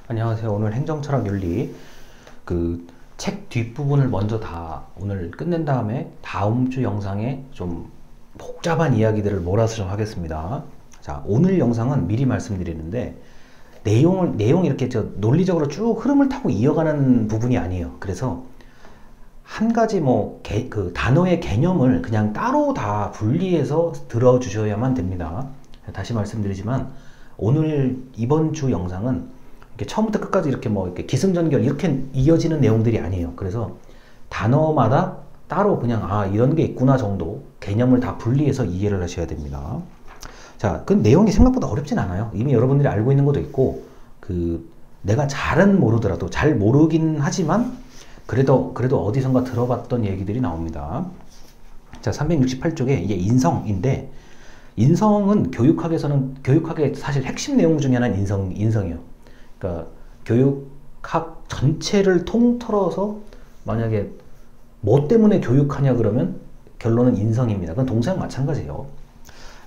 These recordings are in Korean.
안녕하세요. 오늘 행정철학 윤리 그 책 뒷부분을 먼저 다 오늘 끝낸 다음에 다음 주 영상에 좀 복잡한 이야기들을 몰아서 좀 하겠습니다. 자, 오늘 영상은 미리 말씀드리는데 내용이 이렇게 논리적으로 쭉 흐름을 타고 이어가는 부분이 아니에요. 그래서 한 가지 그 단어의 개념을 그냥 따로 다 분리해서 들어주셔야만 됩니다. 다시 말씀드리지만 오늘 이번 주 영상은 이렇게 처음부터 끝까지 이렇게 이렇게 기승전결 이렇게 이어지는 내용들이 아니에요. 그래서 단어마다 따로 그냥 이런 게 있구나 정도 개념을 다 분리해서 이해를 하셔야 됩니다. 자, 그 내용이 생각보다 어렵진 않아요. 이미 여러분들이 알고 있는 것도 있고 내가 잘은 모르더라도 잘 모르긴 하지만 그래도 어디선가 들어봤던 얘기들이 나옵니다. 자, 368쪽에 이게 인성인데 인성은 교육학의 사실 핵심 내용 중에 하나는 인성이에요. 그러니까 교육학 전체를 통틀어서 만약에 뭐 때문에 교육하냐 그러면 결론은 인성입니다. 그건 동사랑 마찬가지예요.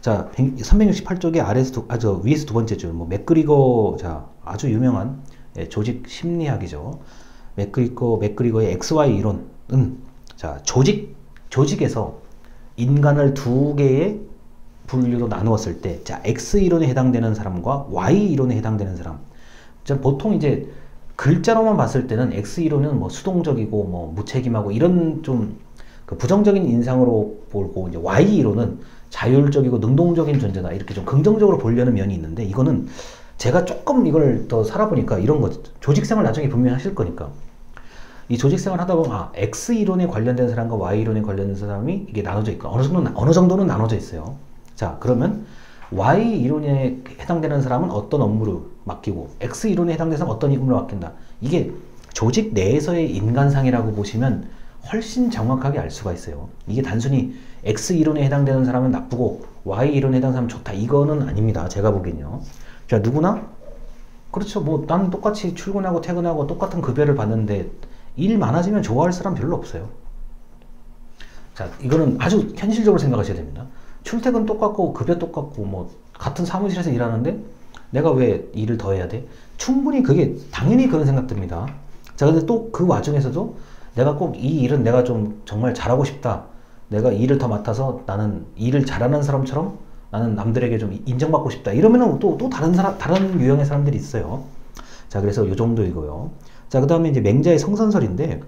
자, 368쪽에 위에서 두 번째 줄, 맥그리거, 아주 유명한 조직 심리학이죠. 맥그리거의 XY 이론은, 조직에서 인간을 두 개의 분류로 나누었을 때, X 이론에 해당되는 사람과 Y 이론에 해당되는 사람. 보통 이제 글자로만 봤을 때는 X 이론은 수동적이고 무책임하고 이런 좀 부정적인 인상으로 보고, 이제 Y 이론은 자율적이고 능동적인 존재다 이렇게 좀 긍정적으로 보려는 면이 있는데, 이거는 제가 조금 이걸 더 살아보니까 이런 거죠. 조직생활 나중에 분명히 하실 거니까 이 조직생활 하다 보면 X 이론에 관련된 사람과 Y 이론에 관련된 사람이 이게 나눠져 있고 어느 정도는 나눠져 있어요. 자, 그러면 Y 이론에 해당되는 사람은 어떤 업무를 맡기고 X 이론에 해당되는 사람은 어떤 임무를 맡긴다. 이게 조직 내에서의 인간상이라고 보시면 훨씬 정확하게 알 수가 있어요. 이게 단순히 X 이론에 해당되는 사람은 나쁘고 Y 이론에 해당되는 사람은 좋다. 이거는 아닙니다. 제가 보기엔요. 자, 누구나 그렇죠. 나는 똑같이 출근하고 퇴근하고 똑같은 급여를 받는데 일 많아지면 좋아할 사람 별로 없어요. 자, 이거는 아주 현실적으로 생각하셔야 됩니다. 출퇴근 똑같고 급여 똑같고 같은 사무실에서 일하는데 내가 왜 일을 더 해야 돼? 충분히 당연히 그런 생각 듭니다. 자, 근데 또 그 와중에서도 내가 꼭 이 일은 내가 좀 정말 잘하고 싶다. 내가 일을 더 맡아서 나는 일을 잘하는 사람처럼 나는 남들에게 좀 인정받고 싶다. 이러면은 또 다른 유형의 사람들이 있어요. 자, 그래서 요 정도이고요. 자, 그 다음에 이제 맹자의 성선설인데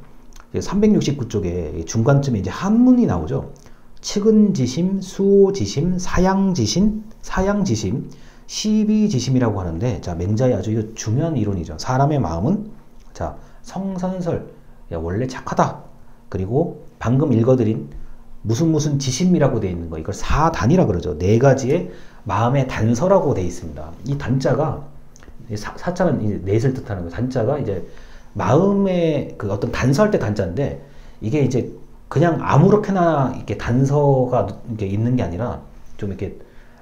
369쪽에 중간쯤에 이제 한문이 나오죠. 측은지심, 수호지심, 사양지심, 시비지심이라고 하는데, 자, 맹자의 아주 중요한 이론이죠. 사람의 마음은, 성선설, 원래 착하다. 그리고 방금 읽어드린 무슨 지심이라고 되어 있는 거, 이걸 사단이라 그러죠. 네 가지의 마음의 단서라고 되어 있습니다. 이 단자가, 사자는 넷을 뜻하는 거, 단자가 이제 마음의 어떤 단서할 때 단자인데, 이게 이제 그냥 아무렇게나 이렇게 단서가 이렇게 있는 게 아니라 좀 이렇게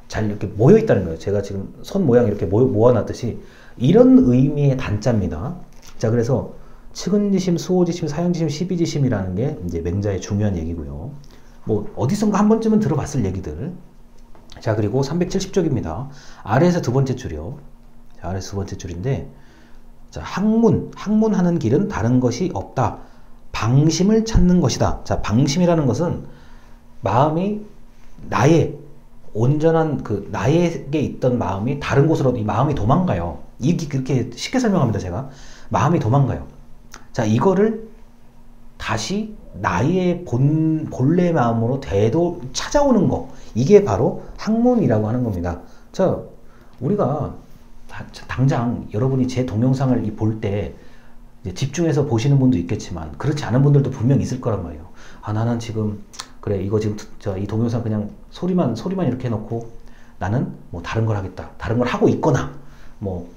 잘 이렇게 모여 있다는 거예요. 제가 지금 손 모양 이렇게 모아놨듯이 이런 의미의 단자입니다. 자, 그래서 측은지심, 수호지심, 사양지심, 시비지심이라는 게 이제 맹자의 중요한 얘기고요. 어디선가 한 번쯤은 들어봤을 얘기들. 자, 그리고 370쪽입니다. 아래에서 두 번째 줄이요. 자, 아래에서 두 번째 줄인데, 자, 학문하는 길은 다른 것이 없다. 방심을 찾는 것이다. 자, 방심이라는 것은 마음이 나의 온전한 나에게 있던 마음이 다른 곳으로 이 마음이 도망가요. 이게 그렇게 쉽게 설명합니다. 제가 마음이 도망가요. 자, 이거를 다시 나의 본래 마음으로 찾아오는 거, 이게 바로 학문이라고 하는 겁니다. 자, 우리가 당장 여러분이 제 동영상을 볼 때 집중해서 보시는 분도 있겠지만 그렇지 않은 분들도 분명 있을 거란 말이에요. 나는 지금 그래, 이거 지금 이 동영상 그냥 소리만 이렇게 해놓고 나는 다른 걸 하겠다. 다른 걸 하고 있거나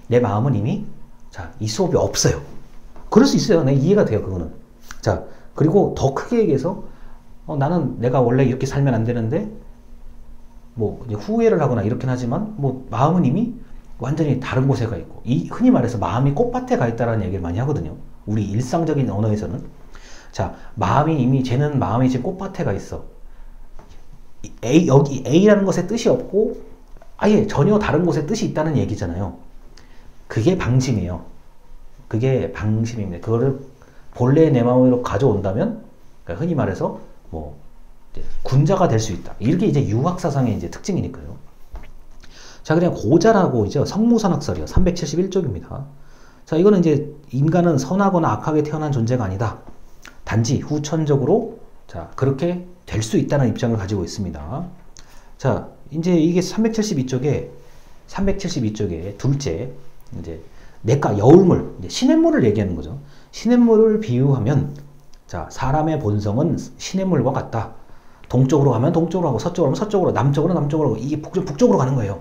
내 마음은 이미 이 수업이 없어요. 그럴 수 있어요. 네, 이해가 돼요. 그거는. 자, 그리고 더 크게 얘기해서 나는 내가 원래 이렇게 살면 안 되는데 이제 후회를 하거나 이렇긴 하지만 마음은 이미 완전히 다른 곳에 가 있고, 흔히 말해서 마음이 꽃밭에 가 있다는 얘기를 많이 하거든요. 우리 일상적인 언어에서는. 자, 쟤는 마음이 지금 꽃밭에 가 있어. 여기 A라는 것에 뜻이 없고 아예 전혀 다른 곳에 뜻이 있다는 얘기잖아요. 그게 방심이에요. 그게 방심입니다. 그거를 본래의 내 마음으로 가져온다면, 그러니까 흔히 말해서 뭐 이제 군자가 될 수 있다. 이렇게 이제 유학 사상의 이제 특징이니까요. 자, 그냥 고자라고 이제 성무선악설이요. 371쪽입니다. 자, 이거는 이제 인간은 선하거나 악하게 태어난 존재가 아니다. 단지 후천적으로 자, 그렇게 될 수 있다는 입장을 가지고 있습니다. 자, 이제 이게 372쪽에 둘째, 이제 내과 여울물, 이제 시냇물을 얘기하는 거죠. 시냇물을 비유하면, 자, 사람의 본성은 시냇물과 같다. 동쪽으로 가면 동쪽으로 가고, 서쪽으로 가면 서쪽으로, 남쪽으로 남쪽으로 가고, 이게 북쪽으로 가는 거예요.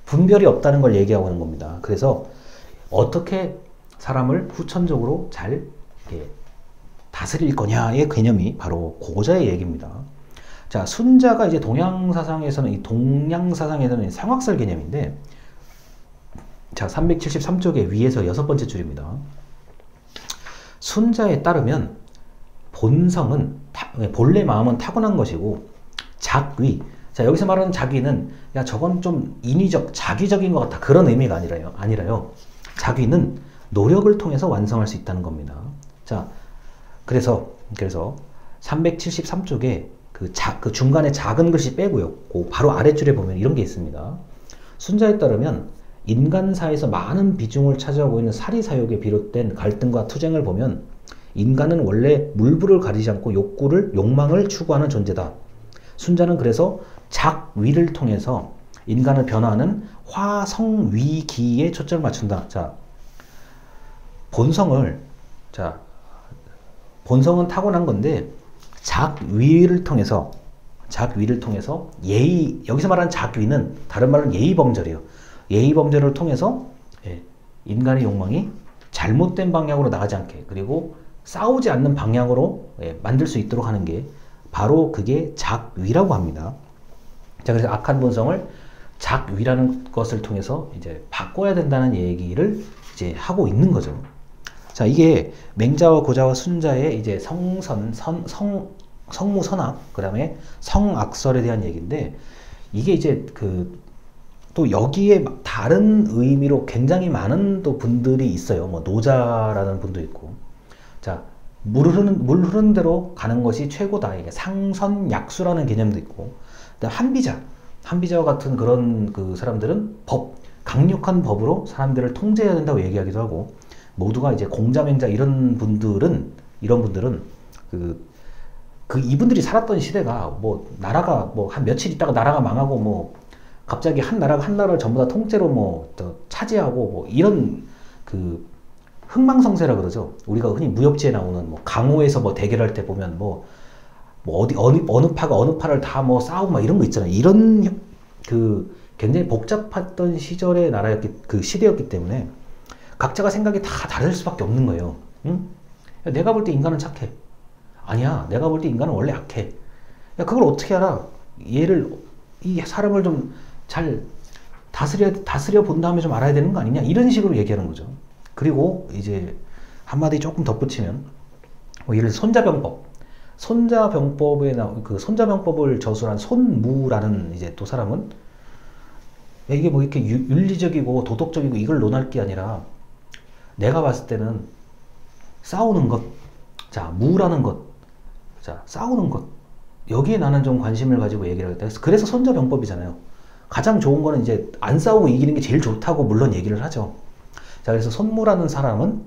분별이 없다는 걸 얘기하고 있는 겁니다. 그래서 어떻게 사람을 후천적으로 잘 이렇게 다스릴 거냐의 개념이 바로 고자의 얘기입니다. 자, 순자가 이제 동양사상에서는 상학설 개념인데, 자, 373쪽의 위에서 6번째 줄입니다. 순자에 따르면 본성은 본래 마음은 타고난 것이고 작위, 자, 여기서 말하는 작위는 야, 저건 좀 인위적, 자기적인 것 같다, 그런 의미가 아니라요. 작위는 노력을 통해서 완성할 수 있다는 겁니다. 자, 그래서 373쪽에 그 중간에 작은 글씨 빼고요. 그 바로 아랫줄에 보면 이런 게 있습니다. 순자에 따르면 인간사에서 많은 비중을 차지하고 있는 사리사욕에 비롯된 갈등과 투쟁을 보면 인간은 원래 물불을 가리지 않고 욕망을 추구하는 존재다. 순자는 그래서 작위를 통해서 인간을 변화하는 화성위기에 초점을 맞춘다. 자, 본성은 타고난 건데 작위를 통해서 예의, 여기서 말하는 작위는 다른 말은 예의범절이에요. 예의범절을 통해서 인간의 욕망이 잘못된 방향으로 나가지 않게, 그리고 싸우지 않는 방향으로 만들 수 있도록 하는 게 바로 그게 작위라고 합니다. 자, 그래서 악한 본성을 작위라는 것을 통해서 이제 바꿔야 된다는 얘기를 이제 하고 있는 거죠. 자, 이게 맹자와 고자와 순자의 이제 성무선악, 그 다음에 성악설에 대한 얘기인데, 이게 이제 또 여기에 다른 의미로 굉장히 많은 또 분들이 있어요. 뭐 노자라는 분도 있고. 자, 물 흐르는 대로 가는 것이 최고다. 이게 상선약수라는 개념도 있고. 한비자와 같은 그런 그 사람들은 강력한 법으로 사람들을 통제해야 된다고 얘기하기도 하고, 모두가 이제 공자맹자 이런 분들은 이분들이 살았던 시대가 뭐 나라가 뭐 한 며칠 있다가 나라가 망하고 뭐 갑자기 한 나라를 전부 다 통째로 뭐 차지하고 뭐 이런 그 흥망성쇠라 그러죠. 우리가 흔히 무협지에 나오는 뭐 강호에서 뭐 대결할 때 보면 어느 파가 어느 파를 다 뭐 싸우고 막 이런 거 있잖아요. 이런 그 굉장히 복잡했던 시절의 시대였기 때문에 각자가 생각이 다 다를 수밖에 없는 거예요. 응? 야, 내가 볼 때 인간은 착해. 아니야, 내가 볼 때 인간은 원래 악해. 야, 그걸 어떻게 알아? 이 사람을 좀 잘 다스려 본 다음에 좀 알아야 되는 거 아니냐? 이런 식으로 얘기하는 거죠. 그리고 이제 한마디 조금 덧붙이면, 뭐 예를 들어 손자병법을 저술한 손무라는 이제 또 사람은, 이게 뭐 이렇게 윤리적이고 도덕적이고 이걸 논할 게 아니라, 내가 봤을 때는 싸우는 것, 자, 무라는 것, 자, 싸우는 것, 여기에 나는 좀 관심을 가지고 얘기를 하겠다. 그래서 손자병법이잖아요. 가장 좋은 거는 이제 안 싸우고 이기는 게 제일 좋다고 물론 얘기를 하죠. 자, 그래서 손무라는 사람은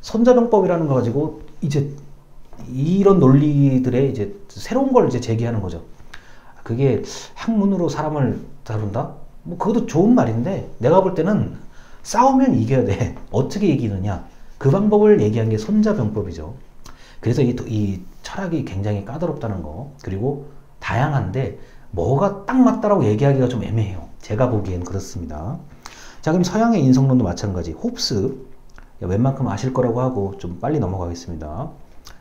손자병법이라는 거 가지고 이제 이런 논리들의 이제 새로운 걸 이제 제기하는 거죠. 그게 학문으로 사람을 다룬다? 뭐 그것도 좋은 말인데, 내가 볼 때는 싸우면 이겨야 돼. 어떻게 이기느냐? 그 방법을 얘기한 게 손자병법이죠. 그래서 이 철학이 굉장히 까다롭다는 거, 그리고 다양한데 뭐가 딱 맞다라고 얘기하기가 좀 애매해요. 제가 보기엔 그렇습니다. 자, 그럼 서양의 인성론도 마찬가지. 홉스, 웬만큼 아실 거라고 하고 좀 빨리 넘어가겠습니다.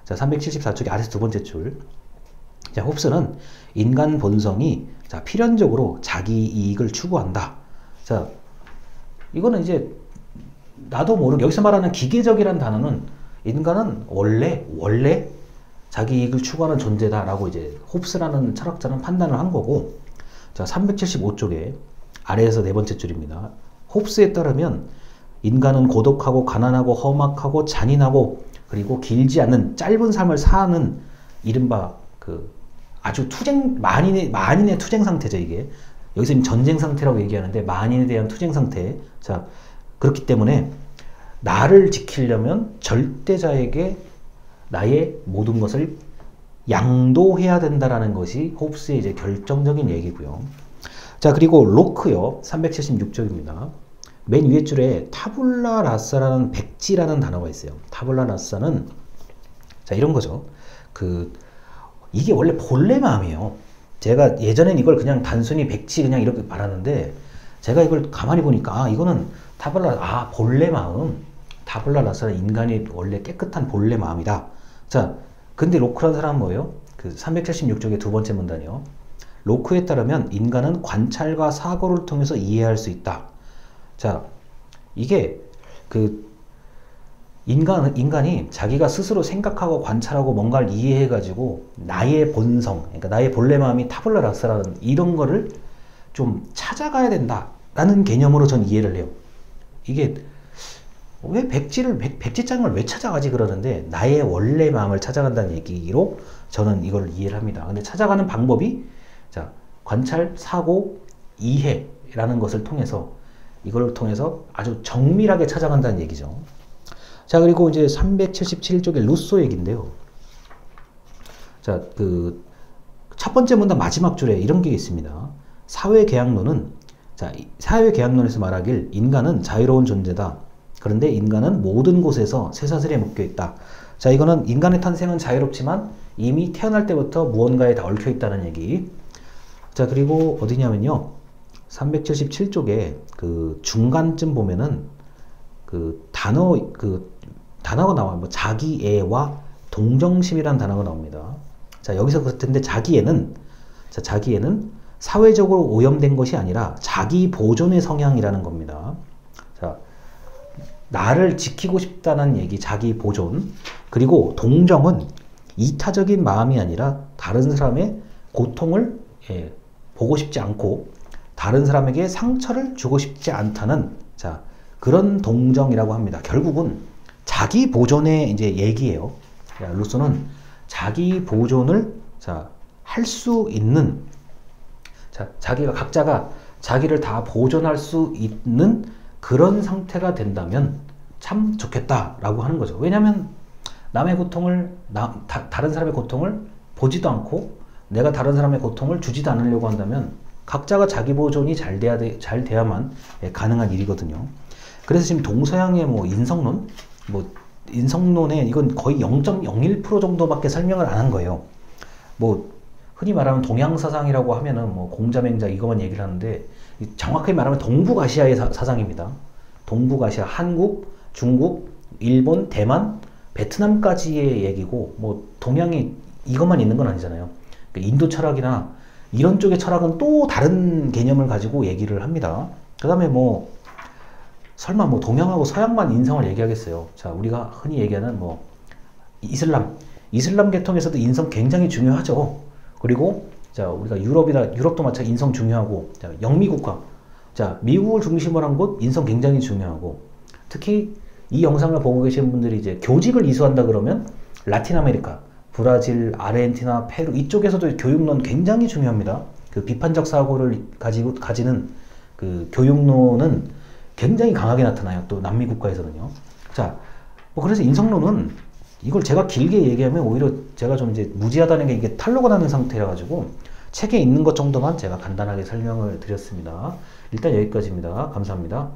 자, 374쪽의 아래서 두 번째 줄. 자, 홉스는 인간 본성이 필연적으로 자기 이익을 추구한다. 자, 이거는 이제 나도 모르게 여기서 말하는 기계적이라는 단어는 인간은 원래 자기 이익을 추구하는 존재다라고 이제 홉스라는 철학자는 판단을 한 거고. 자, 375쪽에 아래에서 네 번째 줄입니다. 홉스에 따르면 인간은 고독하고 가난하고 험악하고 잔인하고 그리고 길지 않은 짧은 삶을 사는 이른바 그 아주 만인의 투쟁 상태죠, 이게. 여기서 전쟁 상태라고 얘기하는데 만인에 대한 투쟁 상태. 자, 그렇기 때문에 나를 지키려면 절대자에게 나의 모든 것을 양도해야 된다라는 것이 홉스의 이제 결정적인 얘기고요. 자, 그리고 로크요. 376쪽입니다. 맨 위에 줄에 타블라 라사라는 백지라는 단어가 있어요. 타블라 라사는 자, 이런 거죠. 이게 원래 본래 마음이에요. 제가 예전엔 이걸 그냥 단순히 백지 그냥 이렇게 말하는데 제가 이걸 가만히 보니까 이거는 본래 마음. 타블라 라사는 인간이 원래 깨끗한 본래 마음이다. 자, 근데 로크라는 사람은 뭐예요? 376쪽의 두 번째 문단이요. 로크에 따르면 인간은 관찰과 사고를 통해서 이해할 수 있다. 자, 이게 인간이 자기가 스스로 생각하고 관찰하고 뭔가를 이해해가지고 나의 본성, 그러니까 나의 본래 마음이 타블라 라사라는 이런 거를 좀 찾아가야 된다라는 개념으로 전 이해를 해요. 이게 왜 백지장을 왜 찾아가지 그러는데 나의 원래 마음을 찾아간다는 얘기로 저는 이걸 이해를 합니다. 근데 찾아가는 방법이 자, 관찰, 사고, 이해라는 것을 통해서 이걸 통해서 아주 정밀하게 찾아간다는 얘기죠. 자, 그리고 이제 377쪽의 루소 얘기인데요. 자, 첫 번째 문단 마지막 줄에 이런 게 있습니다. 사회계약론에서 말하길 인간은 자유로운 존재다. 그런데 인간은 모든 곳에서 쇠사슬에 묶여 있다. 자, 이거는 인간의 탄생은 자유롭지만 이미 태어날 때부터 무언가에 다 얽혀 있다는 얘기. 자, 그리고 어디냐면요. 377쪽에 중간쯤 보면은 단어가 나와요. 뭐 자기애와 동정심이라는 단어가 나옵니다. 자, 여기서 근데 자기애는 사회적으로 오염된 것이 아니라 자기 보존의 성향이라는 겁니다. 자, 나를 지키고 싶다는 얘기, 자기 보존. 그리고 동정은 이타적인 마음이 아니라 다른 사람의 고통을 보고 싶지 않고 다른 사람에게 상처를 주고 싶지 않다는 자, 그런 동정이라고 합니다. 결국은 자기 보존의 이제 얘기예요. 루소는 자기 보존을 할 수 있는 각자가 자기를 다 보존할 수 있는 그런 상태가 된다면 참 좋겠다라고 하는 거죠. 왜냐하면 남의 고통을 다른 사람의 고통을 보지도 않고 내가 다른 사람의 고통을 주지도 않으려고 한다면 각자가 자기 보존이 잘 돼야만 가능한 일이거든요. 그래서 지금 동서양의 인성론에 이건 거의 0.01% 정도밖에 설명을 안 한 거예요. 흔히 말하면 동양사상이라고 하면은 공자맹자 이것만 얘기를 하는데 정확하게 말하면 동북아시아의 사상입니다. 동북아시아, 한국, 중국, 일본, 대만, 베트남까지의 얘기고 동양이 이것만 있는 건 아니잖아요. 그러니까 인도 철학이나 이런 쪽의 철학은 또 다른 개념을 가지고 얘기를 합니다. 그 다음에 설마 동양하고 서양만 인성을 얘기하겠어요. 자, 우리가 흔히 얘기하는 이슬람 계통에서도 인성 굉장히 중요하죠. 그리고 자, 우리가 유럽도 마찬가지로 인성 중요하고, 자, 영미국가, 자, 미국을 중심으로 한 곳 인성 굉장히 중요하고, 특히 이 영상을 보고 계신 분들이 이제 교직을 이수한다 그러면 라틴 아메리카, 브라질, 아르헨티나, 페루 이쪽에서도 교육론 굉장히 중요합니다. 비판적 사고를 가지는 교육론은 굉장히 강하게 나타나요. 또 남미 국가에서는요. 자, 그래서 인성론은 이걸 제가 길게 얘기하면 오히려 제가 좀 이제 무지하다는 게 이게 탄로가 나는 상태라 가지고 책에 있는 것 정도만 제가 간단하게 설명을 드렸습니다. 일단 여기까지입니다. 감사합니다.